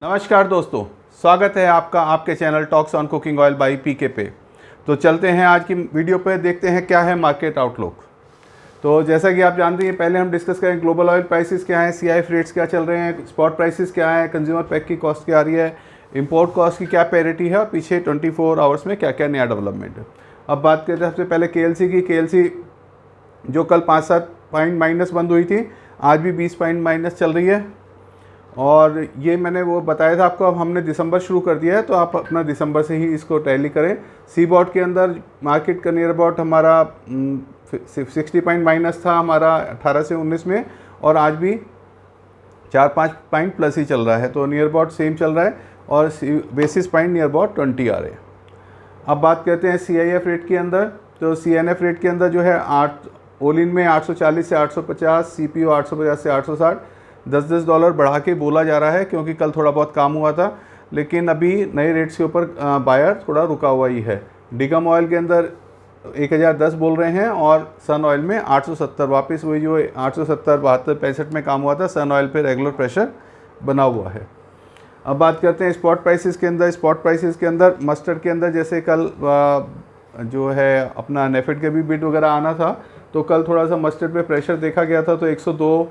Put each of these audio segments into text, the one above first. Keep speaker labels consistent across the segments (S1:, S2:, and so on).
S1: नमस्कार दोस्तों, स्वागत है आपका आपके channel talks on cooking oil by PK पे। तो चलते हैं आज की वीडियो पे, देखते हैं क्या है मार्केट आउटलुक। तो जैसा कि आप जानते हैं, पहले हम डिस्कस करें ग्लोबल ऑयल प्राइसेस क्या हैं, CIF रेट्स क्या चल रहे हैं, स्पॉट प्राइसेस क्या हैं, कंज्यूमर पैक की कॉस्ट क्या आ रही है, इंपोर्ट कॉस्ट की क्या पैरिटी है और पीछे 24 आवर्स में क्या क्या नया डेवलपमेंट है। अब बात करते हैं सबसे पहले KLC की। KLC जो कल 5-7 पॉइंट माइनस बंद हुई थी, आज भी 20 पॉइंट माइनस चल रही है। और ये मैंने वो बताया था आपको, अब हमने दिसंबर शुरू कर दिया है, तो आप अपना दिसंबर से ही इसको टैली करें। सीबॉट के अंदर मार्केट का नियर अबाउट हमारा 60 पॉइंट माइनस था हमारा 18 से 19 में, और आज भी 4-5 पॉइंट प्लस ही चल रहा है, तो नियर अबाउट सेम चल रहा है और बेसिस पॉइंट नियर अबाउट 20 आ रहे हैं। अब बात करते हैं CIF रेट के अंदर। तो CNF रेट के अंदर जो है 8 ऑल इन में 840 से 850, CPO 850 से 860, $10 बढ़ा के बोला जा रहा है, क्योंकि कल थोड़ा बहुत काम हुआ था, लेकिन अभी नए रेट्स के ऊपर बायर थोड़ा रुका हुआ ही है। डिगम ऑयल के अंदर 1010 बोल रहे हैं और सन ऑयल में 870, वापस वही जो 870, 72, 65 में काम हुआ था, सन ऑयल पे रेगुलर प्रेशर बना हुआ है। अब बात करते हैं स्पॉट प्राइसेस के अंदर। स्पॉट प्राइसेस के अंदर मस्टर्ड के अंदर जैसे कल जो है अपना नेफेड के भी बिड वगैरह आना था, तो कल थोड़ा सा मस्टर्ड पे प्रेशर देखा गया था, तो 102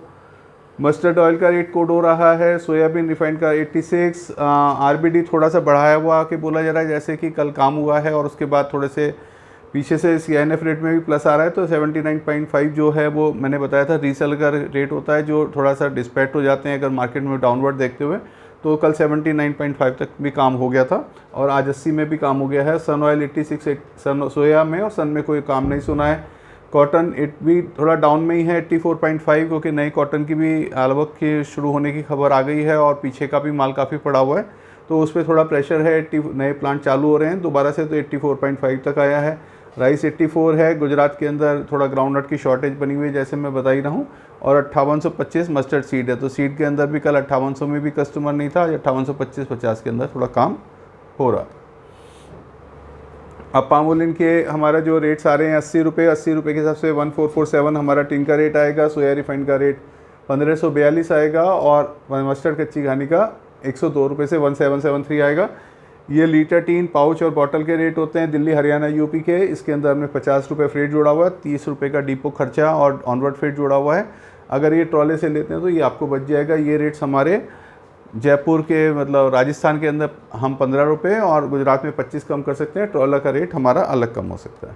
S1: मस्टर्ड ऑयल का रेट कोड हो रहा है। सोयाबीन रिफाइंड का 86, RBD थोड़ा सा बढ़ाया हुआ के बोला जा रहा है, जैसे कि कल काम हुआ है और उसके बाद थोड़े से पीछे से CNF रेट में भी प्लस आ रहा है। तो 79.5 जो है वो मैंने बताया था रीसेल का रेट होता है, जो थोड़ा सा डिस्पैक्ट हो जाते हैं अगर मार्केट में डाउनवर्ड देखते हुए। तो कल 79.5 तक भी काम हो गया था और आज 80 में भी काम हो गया है। सन ऑयल 86, सन सोया में और सन में कोई काम नहीं सुना है। कॉटन भी थोड़ा डाउन में ही है 84.5, क्योंकि नई कॉटन की भी आवक की शुरू होने की खबर आ गई है और पीछे का भी माल काफ़ी पड़ा हुआ है, तो उस पर थोड़ा प्रेशर है। 80 नए प्लांट चालू हो रहे हैं दोबारा से, तो 84.5 तक आया है। राइस 84 है। गुजरात के अंदर थोड़ा ग्राउंडनट की शॉर्टेज बनी हुई है, जैसे मैं बता ही रहा हूँ। और 5825 मस्टर्ड सीड है, तो सीड के अंदर भी कल 5800 में भी कस्टमर नहीं था, आज 5825-50 के अंदर थोड़ा काम हो रहा। अब पाम ऑयल के हमारा जो रेट्स आ रहे हैं 80 रुपये के हिसाब से 1447 हमारा टिन का रेट आएगा। सोया रिफाइंड का रेट 1542 आएगा और मस्टर्ड कच्ची घानी का 102 रुपये से 1773 आएगा। ये लीटर टीन, पाउच और बॉटल के रेट होते हैं दिल्ली, हरियाणा, यूपी के। इसके अंदर हमने 50 रुपये फ्रेट जोड़ा हुआ है, 30 रुपये का डिपो खर्चा और ऑनवर्ड फ्रेट जोड़ा हुआ है। अगर ये ट्रॉले से लेते हैं तो ये आपको बच जाएगा। ये रेट्स हमारे जयपुर के मतलब राजस्थान के अंदर हम 15 रुपये और गुजरात में 25 कम कर सकते हैं। ट्रॉलर का रेट हमारा अलग कम हो सकता है।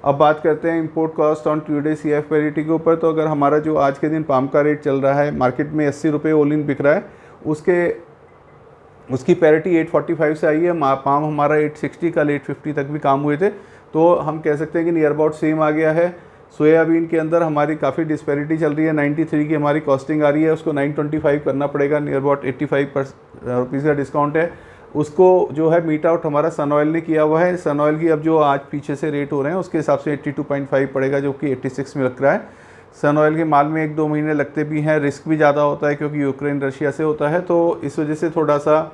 S1: अब बात करते हैं import cost on today CIF parity के ऊपर। तो अगर हमारा जो आज के दिन पाम का रेट चल रहा है मार्केट में 80 रुपये ऑल इन बिक रहा है, उसकी पैरिटी 845 से आई है। पाम हमारा 860 का 850 तक भी काम हुए थे, तो हम कह सकते हैं कि नियर अबाउट सेम आ गया है। सोयाबीन के अंदर हमारी काफ़ी डिस्पैरिटी चल रही है। 93 की हमारी कॉस्टिंग आ रही है, उसको 925 करना पड़ेगा, नियर अबाउट 85 रुपीज़ का डिस्काउंट है। उसको जो है मीट आउट हमारा सन ऑयल ने किया हुआ है। सन ऑयल की अब जो आज पीछे से रेट हो रहे हैं उसके हिसाब से 82.5 पड़ेगा, जो कि 86 में लग रहा है। सन ऑयल के माल में 1-2 महीने लगते भी हैं, रिस्क भी ज़्यादा होता है क्योंकि यूक्रेन रशिया से होता है, तो इस वजह से थोड़ा सा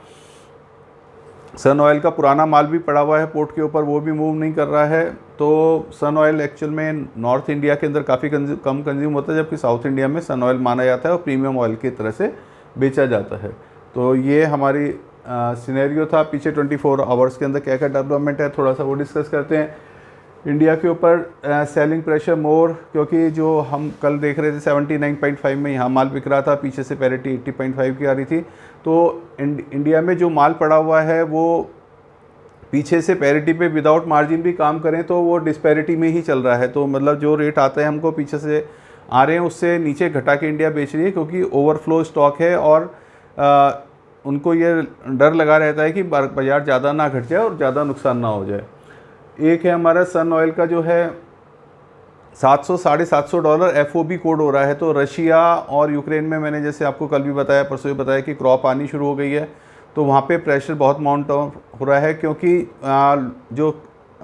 S1: सन ऑयल का पुराना माल भी पड़ा हुआ है पोर्ट के ऊपर, वो भी मूव नहीं कर रहा है। तो सन ऑयल एक्चुअल में नॉर्थ इंडिया के अंदर काफ़ी कम कंज्यूम होता है, जबकि साउथ इंडिया में सन ऑयल माना जाता है और प्रीमियम ऑयल की तरह से बेचा जाता है। तो ये हमारी सिनेरियो था। पीछे 24 आवर्स के अंदर क्या क्या डेवलपमेंट है थोड़ा सा वो डिस्कस करते हैं। इंडिया के ऊपर सेलिंग प्रेशर मोर, क्योंकि जो हम कल देख रहे थे 79.5 में यहाँ माल बिक रहा था, पीछे से पैरिटी 80.5 की आ रही थी। तो इंडिया में जो माल पड़ा हुआ है वो पीछे से पैरिटी पे विदाउट मार्जिन भी काम करें तो वो डिस्पैरिटी में ही चल रहा है। तो मतलब जो रेट आता है हमको पीछे से आ रहे हैं उससे नीचे घटा के इंडिया बेच रही है, क्योंकि ओवरफ्लो स्टॉक है और उनको ये डर लगा रहता है कि बाजार ज़्यादा ना घट जाए और ज़्यादा नुकसान ना हो जाए। एक है हमारा सन ऑयल का जो है $700-750 FOB कोड हो रहा है। तो रशिया और यूक्रेन में मैंने जैसे आपको कल भी बताया, परसों भी बताया कि क्रॉप आनी शुरू हो गई है, तो वहाँ पे प्रेशर बहुत माउंट हो रहा है, क्योंकि जो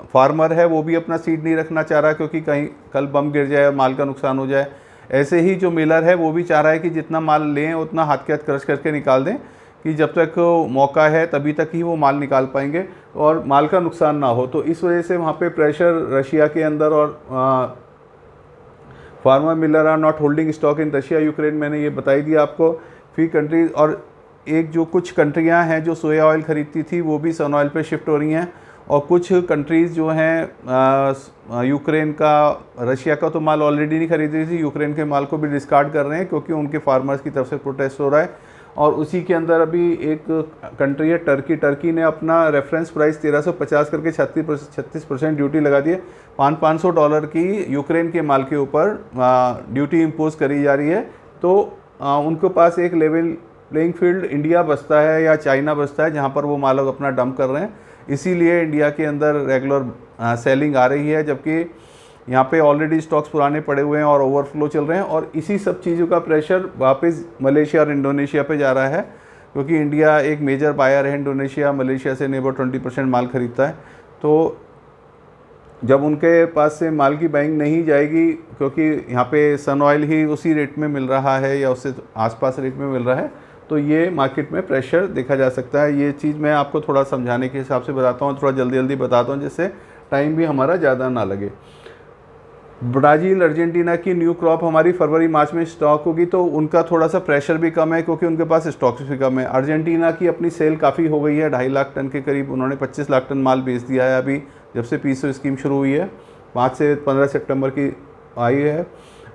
S1: फार्मर है वो भी अपना सीड नहीं रखना चाह रहा, क्योंकि कहीं कल बम गिर जाए, माल का नुकसान हो जाए। ऐसे ही जो मिलर है वो भी चाह रहा है कि जितना माल लें उतना हाथ के हाथ क्रश करके निकाल दें, कि जब तक मौका है तभी तक ही वो माल निकाल पाएंगे और माल का नुकसान ना हो। तो इस वजह से वहाँ पे प्रेशर रशिया के अंदर, और farmer miller are not holding stock in Russia Ukraine, मैंने ये बताई दिया आपको। फ्री कंट्रीज और एक जो कुछ कंट्रियां हैं जो सोया ऑयल ख़रीदती थी वो भी सन ऑयल पे शिफ्ट हो रही हैं, और कुछ कंट्रीज़ जो हैं यूक्रेन का, रशिया का तो माल ऑलरेडी नहीं खरीद रही थी, यूक्रेन के माल को भी डिस्कार्ड कर रहे हैं क्योंकि उनके फार्मर्स की तरफ से प्रोटेस्ट हो रहा है। और उसी के अंदर अभी एक कंट्री है टर्की, टर्की ने अपना रेफरेंस प्राइस 1350 करके 36% ड्यूटी लगा दी है। $500 की यूक्रेन के माल के ऊपर ड्यूटी इम्पोज करी जा रही है। तो उनके पास एक लेवल प्लेइंग फील्ड इंडिया बचता है या चाइना बचता है जहाँ पर वो माल अपना डंप कर रहे हैं, इसीलिए इंडिया के अंदर रेगुलर सेलिंग आ रही है, जबकि यहाँ पे ऑलरेडी स्टॉक्स पुराने पड़े हुए हैं और ओवरफ्लो चल रहे हैं। और इसी सब चीज़ों का प्रेशर वापस मलेशिया और इंडोनेशिया पे जा रहा है, क्योंकि इंडिया एक मेजर बायर है इंडोनेशिया, मलेशिया से नेबर 20% माल खरीदता है। तो जब उनके पास से माल की बाइंग नहीं जाएगी, क्योंकि यहाँ पे सन ऑयल ही उसी रेट में मिल रहा है या उससे आसपास रेट में मिल रहा है, तो ये मार्केट में प्रेशर देखा जा सकता है। ये चीज़ मैं आपको थोड़ा समझाने के हिसाब से बताता हूँ, थोड़ा जल्दी जल्दी बताता हूँ जिससे टाइम भी हमारा ज़्यादा ना लगे। ब्राज़ील अर्जेंटीना की न्यू क्रॉप हमारी फरवरी मार्च में स्टॉक होगी, तो उनका थोड़ा सा प्रेशर भी कम है क्योंकि उनके पास स्टॉक्स भी कम है। अर्जेंटीना की अपनी सेल काफ़ी हो गई है, 2.5 लाख टन के करीब उन्होंने 25 लाख टन माल बेच दिया है अभी जब से पीसो स्कीम शुरू हुई है, 5 से 15 सितंबर की आई है।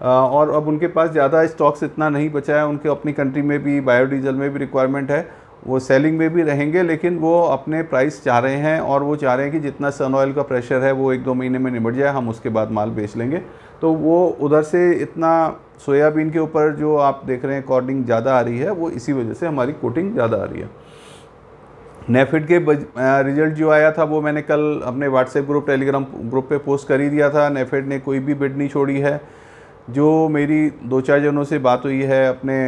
S1: और अब उनके पास ज़्यादा स्टॉक्स इतना नहीं बचा है, उनके अपनी कंट्री में भी बायोडीजल में भी रिक्वायरमेंट है, वो सेलिंग में भी रहेंगे, लेकिन वो अपने प्राइस चाह रहे हैं और वो चाह रहे हैं कि जितना सन ऑयल का प्रेशर है वो 1-2 महीने में निपट जाए, हम उसके बाद माल बेच लेंगे। तो वो उधर से इतना सोयाबीन के ऊपर जो आप देख रहे हैं कोटिंग ज़्यादा आ रही है, वो इसी वजह से हमारी कोटिंग ज़्यादा आ रही है। नेफेड के रिजल्ट जो आया था वो मैंने कल अपने व्हाट्सएप ग्रुप, टेलीग्राम ग्रुप पे पोस्ट कर ही दिया था। नेफेड ने कोई भी बिड नहीं छोड़ी है। जो मेरी 2-4 जनों से बात हुई है अपने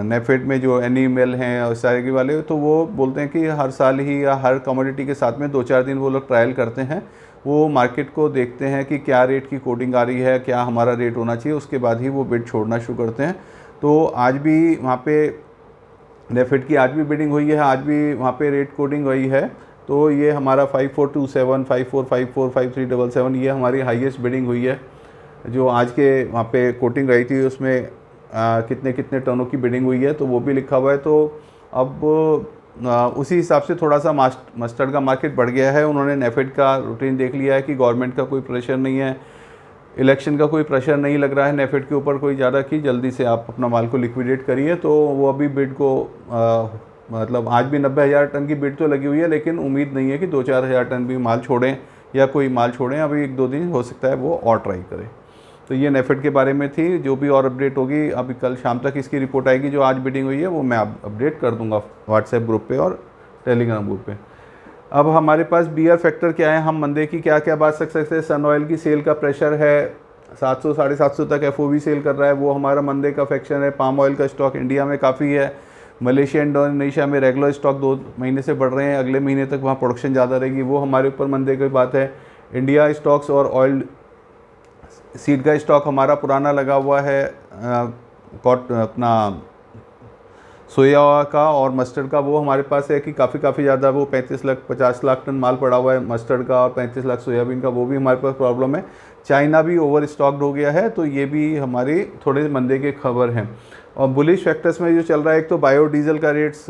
S1: नेफेड में जो एनिमल हैं और सारे वाले, तो वो बोलते हैं कि हर साल ही या हर कमोडिटी के साथ में 2-4 दिन वो लोग ट्रायल करते हैं, वो मार्केट को देखते हैं कि क्या रेट की कोटिंग आ रही है, क्या हमारा रेट होना चाहिए, उसके बाद ही वो बिड छोड़ना शुरू करते हैं। तो आज भी वहाँ पे नेफेड की आज भी बिडिंग हुई है, आज भी वहाँ पे रेट कोटिंग हुई है। तो ये हमारा 5427, 5454, 5377 ये हमारी हाईएस्ट बिडिंग हुई है। जो आज के वहाँ पे कोटिंग रही थी उसमें कितने कितने टनों की बिडिंग हुई है तो वो भी लिखा हुआ है। तो अब उसी हिसाब से थोड़ा सा मस्टर्ड का मार्केट बढ़ गया है। उन्होंने नेफेड का रूटीन देख लिया है कि गवर्नमेंट का कोई प्रेशर नहीं है, इलेक्शन का कोई प्रेशर नहीं लग रहा है नेफेड के ऊपर कोई ज़्यादा कि जल्दी से आप अपना माल को लिक्विडेट करिए। तो वो अभी बिड को मतलब आज भी 90,000 टन की बिड तो लगी हुई है, लेकिन उम्मीद नहीं है कि 2-4 हज़ार टन भी माल छोड़ें या कोई माल छोड़ें। अभी 1-2 दिन हो सकता है वो और ट्राई करें। तो ये नेफेड के बारे में थी। जो भी और अपडेट होगी अभी कल शाम तक इसकी रिपोर्ट आएगी, जो आज बिडिंग हुई है वो मैं अपडेट कर दूंगा व्हाट्सएप ग्रुप पे और टेलीग्राम ग्रुप पे। अब हमारे पास बियर फैक्टर क्या है, हम मंदे की क्या क्या बात सकते हैं। सन ऑयल की सेल का प्रेशर है, 700 750 तक एफओबी सेल कर रहा है, वो हमारा मंदे का फैक्शन है। पाम ऑयल का स्टॉक इंडिया में काफ़ी है, मलेशिया इंडोनेशिया में रेगुलर स्टॉक 2 महीने से बढ़ रहे हैं, अगले महीने तक वहाँ प्रोडक्शन ज़्यादा रहेगी, वो हमारे ऊपर मंदे की बात है। इंडिया स्टॉक्स और ऑयल सीड का स्टॉक हमारा पुराना लगा हुआ है, अपना सोया का और मस्टर्ड का, वो हमारे पास है कि काफ़ी ज़्यादा, वो 50 लाख टन माल पड़ा हुआ है मस्टर्ड का और 35 लाख सोयाबीन का, वो भी हमारे पास प्रॉब्लम है। चाइना भी ओवर स्टॉक्ड हो गया है, तो ये भी हमारी थोड़े मंदे के खबर हैं। और बुलिश फैक्टर्स में जो चल रहा है, एक तो बायोडीजल का रेट्स,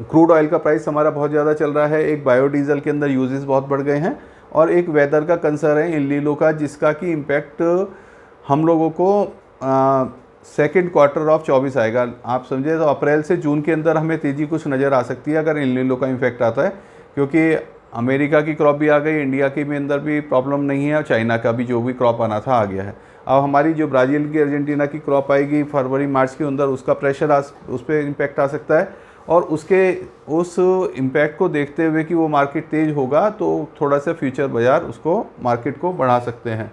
S1: क्रूड ऑयल का प्राइस हमारा बहुत ज़्यादा चल रहा है, एक बायोडीजल के अंदर यूजेस बहुत बढ़ गए हैं, और एक वेदर का कंसर्न है एल नीनो का, जिसका कि इम्पैक्ट हम लोगों को सेकेंड क्वार्टर ऑफ 24 आएगा। आप समझे तो अप्रैल से जून के अंदर हमें तेज़ी कुछ नज़र आ सकती है अगर एल नीनो का इम्पैक्ट आता है, क्योंकि अमेरिका की क्रॉप भी आ गई, इंडिया के भी अंदर भी प्रॉब्लम नहीं है, और चाइना का भी जो भी क्रॉप आना था आ गया है। अब हमारी जो ब्राज़ील की अर्जेंटीना की क्रॉप आएगी फरवरी मार्च के अंदर, उसका प्रेशर उस पर इम्पैक्ट आ सकता है, और उस इम्पैक्ट को देखते हुए कि वो मार्केट तेज़ होगा तो थोड़ा सा फ्यूचर बाज़ार उसको मार्केट को बढ़ा सकते हैं।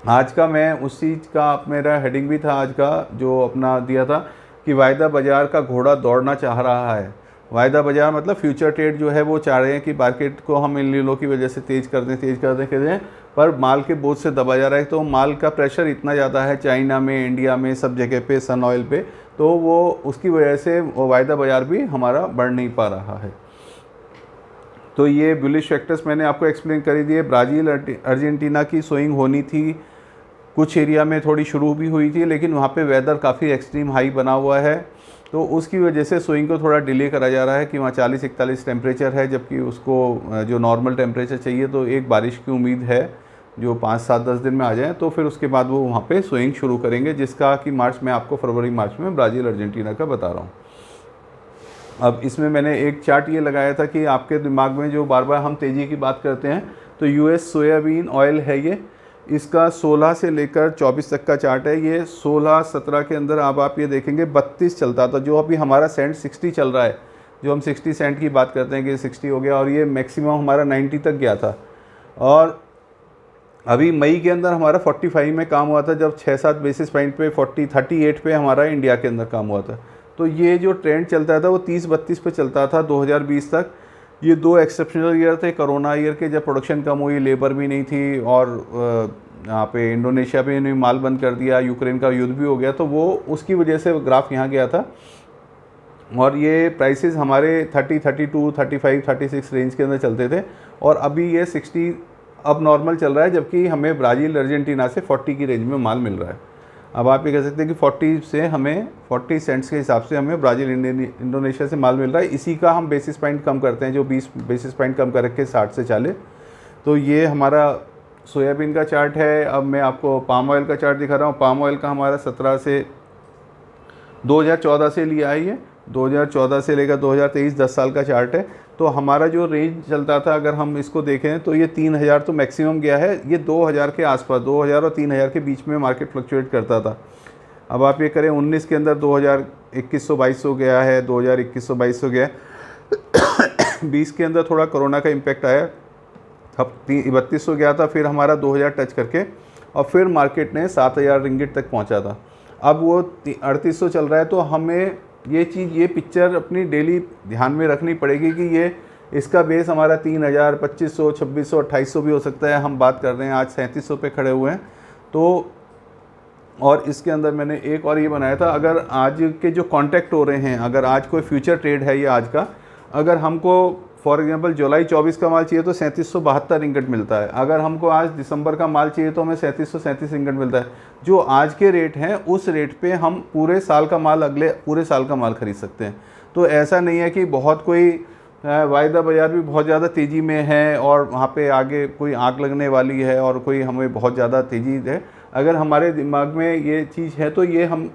S1: आज का मैं उस चीज़ का मेरा हेडिंग भी था आज का जो अपना दिया था कि वायदा बाज़ार का घोड़ा दौड़ना चाह रहा है। वायदा बाज़ार मतलब फ्यूचर ट्रेड जो है वो चाह रहे हैं कि मार्केट को हम इन लीलों की वजह से तेज़ कर दें, पर माल के बोझ से दबा जा रहा है। तो माल का प्रेशर इतना ज़्यादा है चाइना में, इंडिया में, सब जगह पे, सन ऑयल पे, तो वो उसकी वजह से वो वायदा बाज़ार भी हमारा बढ़ नहीं पा रहा है। तो ये बुलिश फैक्टर्स मैंने आपको एक्सप्लेन कर दिए। ब्राज़ील अर्जेंटीना की सोइंग होनी थी कुछ एरिया में थोड़ी शुरू भी हुई थी, लेकिन वहाँ पे वेदर काफ़ी एक्सट्रीम हाई बना हुआ है, तो उसकी वजह से सोइंग को थोड़ा डिले करा जा रहा है कि वहाँ 40-41 टेम्परेचर है, जबकि उसको जो नॉर्मल टेम्परेचर चाहिए। तो एक बारिश की उम्मीद है जो 5-7-10 दिन में आ जाए, तो फिर उसके बाद वो वहाँ पे सोइंग शुरू करेंगे, जिसका कि मार्च में आपको फरवरी मार्च में ब्राज़ील अर्जेंटीना का बता रहा हूँ। अब इसमें मैंने एक चार्ट ये लगाया था कि आपके दिमाग में जो बार बार हम तेज़ी की बात करते हैं, तो यूएस सोयाबीन ऑयल है ये, इसका 16 से लेकर 24 तक का चार्ट है। ये 16-17 के अंदर अब आप ये देखेंगे 32 चलता था, जो अभी हमारा सेंट 60 चल रहा है, जो हम 60 सेंट की बात करते हैं कि 60 हो गया, और ये मैक्सिमम हमारा 90 तक गया था। और अभी मई के अंदर हमारा 45 में काम हुआ था, जब 6-7 बेसिस पॉइंट पे 38 पे हमारा इंडिया के अंदर काम हुआ था। तो ये जो ट्रेंड चलता था वो 30-32 पे चलता था 2020 तक। ये 2 एक्सेप्शनल ईयर थे, कोरोना ईयर के, जब प्रोडक्शन कम हुई, लेबर भी नहीं थी, और यहाँ पे इंडोनेशिया पे ने माल बंद कर दिया, यूक्रेन का युद्ध भी हो गया, तो वो उसकी वजह से ग्राफ यहाँ गया था। और ये प्राइसेस हमारे 30, 32, 35, 36 रेंज के अंदर चलते थे, और अभी ये 60 अब नॉर्मल चल रहा है, जबकि हमें ब्राज़ील अर्जेंटीना से 40 की रेंज में माल मिल रहा है। अब आप ये कह सकते हैं कि 40 से हमें 40 सेंट्स के हिसाब से हमें ब्राज़ील इंडोनेशिया से माल मिल रहा है। इसी का हम बेसिस पॉइंट कम करते हैं, जो 20 बेसिस पॉइंट कम कर रखे 60 से 40। तो ये हमारा सोयाबीन का चार्ट है। अब मैं आपको पाम ऑयल का चार्ट दिखा रहा हूँ। पाम ऑयल का हमारा 2014 से लिया है, ये 2014 से लेकर 2023 10 साल का चार्ट है। तो हमारा जो रेंज चलता था, अगर हम इसको देखें तो ये 3000 तो मैक्सिमम गया है, ये 2000 के आसपास, 2000 और 3000 के बीच में मार्केट फ्लक्चुएट करता था। अब आप ये करें 19 के अंदर 2100-2200 गया है, 2100-2200 गया है। 20 के अंदर थोड़ा कोरोना का इम्पैक्ट आया, अब 3200 गया था, फिर हमारा 2000 टच करके, और फिर मार्केट ने 7000 रिंगिट तक पहुंचा था। अब वो 3800 चल रहा है। तो हमें ये पिक्चर अपनी डेली ध्यान में रखनी पड़ेगी कि ये इसका बेस हमारा 3000, 2500, 2600, 2800 भी हो सकता है। हम बात कर रहे हैं आज 3700 पे खड़े हुए हैं। तो और इसके अंदर मैंने एक और ये बनाया था, अगर आज के जो कॉन्टैक्ट हो रहे हैं, अगर आज कोई फ्यूचर ट्रेड है ये आज का, अगर हमको फॉर एग्जांपल जुलाई 24 का माल चाहिए तो 3772 रिंगट मिलता है। अगर हमको आज दिसंबर का माल चाहिए तो हमें 3737 रिंगट मिलता है। जो आज के रेट हैं उस रेट पे हम पूरे साल का माल, अगले पूरे साल का माल खरीद सकते हैं। तो ऐसा नहीं है कि बहुत कोई वायदा बाज़ार भी बहुत ज़्यादा तेज़ी में है और वहाँ पे आगे कोई आग लगने वाली है और कोई हमें बहुत ज़्यादा तेज़ी है। अगर हमारे दिमाग में ये चीज़ है तो ये हम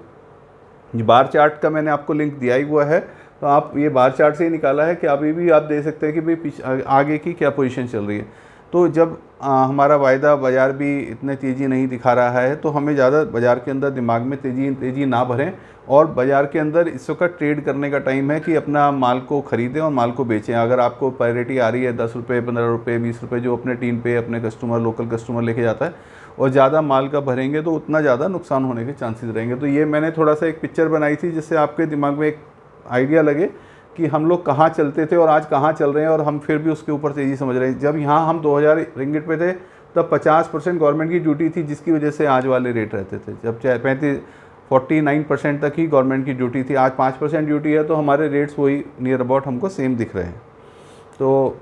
S1: बार चार्ट का मैंने आपको लिंक दिया ही हुआ है, तो आप ये बार चार्ट से ही निकाला है कि अभी भी आप दे सकते हैं कि भाई आगे की क्या पोजीशन चल रही है। तो जब हमारा वायदा बाज़ार भी इतने तेज़ी नहीं दिखा रहा है तो हमें ज़्यादा बाज़ार के अंदर दिमाग में तेज़ी ना भरें, और बाज़ार के अंदर इस वक्त ट्रेड करने का टाइम है कि अपना माल को ख़रीदें और माल को बेचें। अगर आपको पैरिटी आ रही है 10 रुपये, 15 रुपये, 20 रुपये, जो अपने टीम पे अपने कस्टमर, लोकल कस्टमर लेके जाता है, और ज़्यादा माल का भरेंगे तो उतना ज़्यादा नुकसान होने के चांसेस रहेंगे। तो ये मैंने थोड़ा सा एक पिक्चर बनाई थी जिससे आपके दिमाग में एक आइडिया लगे कि हम लोग कहाँ चलते थे और आज कहाँ चल रहे हैं, और हम फिर भी उसके ऊपर तेज़ी समझ रहे हैं। जब यहाँ हम 2000 रिंगिट पे थे तब 50% गवर्नमेंट की ड्यूटी थी, जिसकी वजह से आज वाले रेट रहते थे। जब 49% तक ही गवर्नमेंट की ड्यूटी थी, आज 5% ड्यूटी है, तो हमारे रेट्स वही नियर अबाउट हमको सेम दिख रहे हैं। तो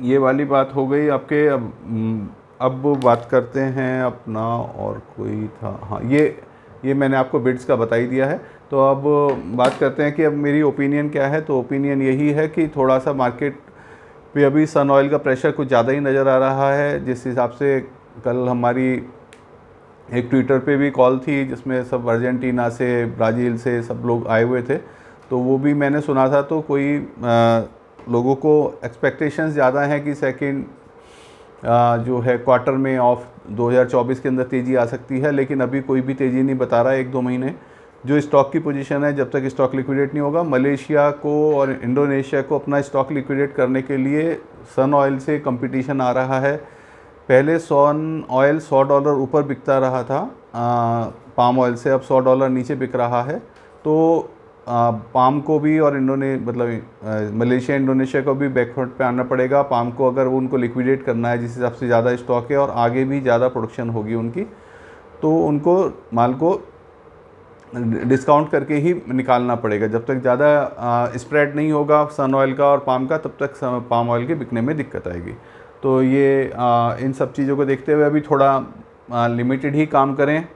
S1: ये वाली बात हो गई आपके। अब बात करते हैं अपना, और कोई था, हाँ, ये मैंने आपको बिड्स का बता ही दिया है। तो अब बात करते हैं कि अब मेरी ओपिनियन क्या है। तो ओपिनियन यही है कि थोड़ा सा मार्केट पे अभी सन ऑयल का प्रेशर कुछ ज़्यादा ही नज़र आ रहा है। जिस हिसाब से कल हमारी एक ट्विटर पे भी कॉल थी जिसमें सब अर्जेंटीना से, ब्राज़ील से सब लोग आए हुए थे, तो वो भी मैंने सुना था। तो कोई लोगों को एक्सपेक्टेशंस ज़्यादा हैं कि सेकंड जो है क्वार्टर में ऑफ 2024 के अंदर तेज़ी आ सकती है, लेकिन अभी कोई भी तेज़ी नहीं बता रहा है। 1-2 महीने जो स्टॉक की पोजीशन है, जब तक स्टॉक लिक्विडेट नहीं होगा, मलेशिया को और इंडोनेशिया को अपना स्टॉक लिक्विडेट करने के लिए सन ऑयल से कंपटीशन आ रहा है। पहले सन ऑयल $100 ऊपर बिकता रहा था पाम ऑयल से, अब $100 नीचे बिक रहा है। तो पाम को भी और मलेशिया, इंडोनेशिया को भी बैकफुट पे आना पड़ेगा। पाम को अगर वो उनको लिक्विडेट करना है, जिस हिसाब से ज़्यादा स्टॉक है और आगे भी ज़्यादा प्रोडक्शन होगी उनकी, तो उनको माल को डिस्काउंट करके ही निकालना पड़ेगा। जब तक ज़्यादा स्प्रेड नहीं होगा सन ऑयल का और पाम का, तब तक पाम ऑयल के बिकने में दिक्कत आएगी। तो ये इन सब चीज़ों को देखते हुए अभी थोड़ा लिमिटेड ही काम करें,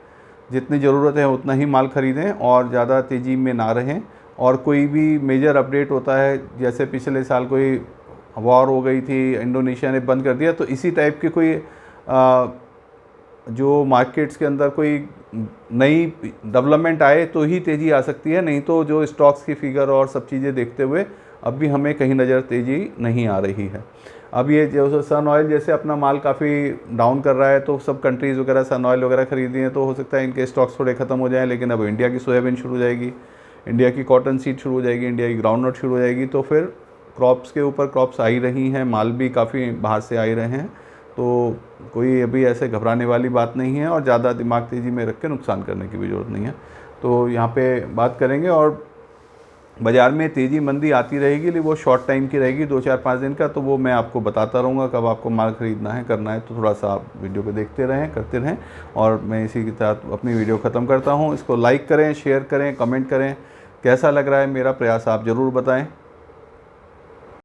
S1: जितनी ज़रूरत है उतना ही माल ख़रीदें और ज़्यादा तेज़ी में ना रहें। और कोई भी मेजर अपडेट होता है, जैसे पिछले साल कोई वॉर हो गई थी, इंडोनेशिया ने बंद कर दिया, तो इसी टाइप की कोई जो मार्केट्स के अंदर कोई नई डेवलपमेंट आए तो ही तेज़ी आ सकती है, नहीं तो जो स्टॉक्स की फिगर और सब चीज़ें देखते हुए अब भी हमें कहीं नज़र तेज़ी नहीं आ रही है। अब ये जो सन ऑयल जैसे अपना माल काफ़ी डाउन कर रहा है, तो सब कंट्रीज़ वगैरह सन ऑयल वगैरह खरीदी हैं, तो हो सकता है इनके स्टॉक्स थोड़े ख़त्म हो जाएं। लेकिन अब इंडिया की सोयाबीन शुरू हो जाएगी, इंडिया की कॉटन सीड शुरू हो जाएगी, इंडिया की ग्राउंडनट शुरू हो जाएगी, तो फिर क्रॉप्स के ऊपर क्रॉप्स आ ही रही हैं, माल भी काफ़ी बाहर से आ ही रहे हैं। तो कोई अभी ऐसे घबराने वाली बात नहीं है और ज़्यादा दिमाग तेज़ी में रख के नुकसान करने की भी ज़रूरत नहीं है। तो यहाँ पे बात करेंगे, और बाज़ार में तेज़ी मंदी आती रहेगी, लेकिन वो शॉर्ट टाइम की रहेगी, 2-4-5 दिन का, तो वो मैं आपको बताता रहूँगा कब आपको माल ख़रीदना है, करना है। तो थोड़ा सा आप वीडियो को देखते रहें, करते रहें। और मैं इसी के साथ अपनी वीडियो ख़त्म करता हूँ। इसको लाइक करें, शेयर करें, कमेंट करें, कैसा लग रहा है मेरा प्रयास आप ज़रूर बताएं।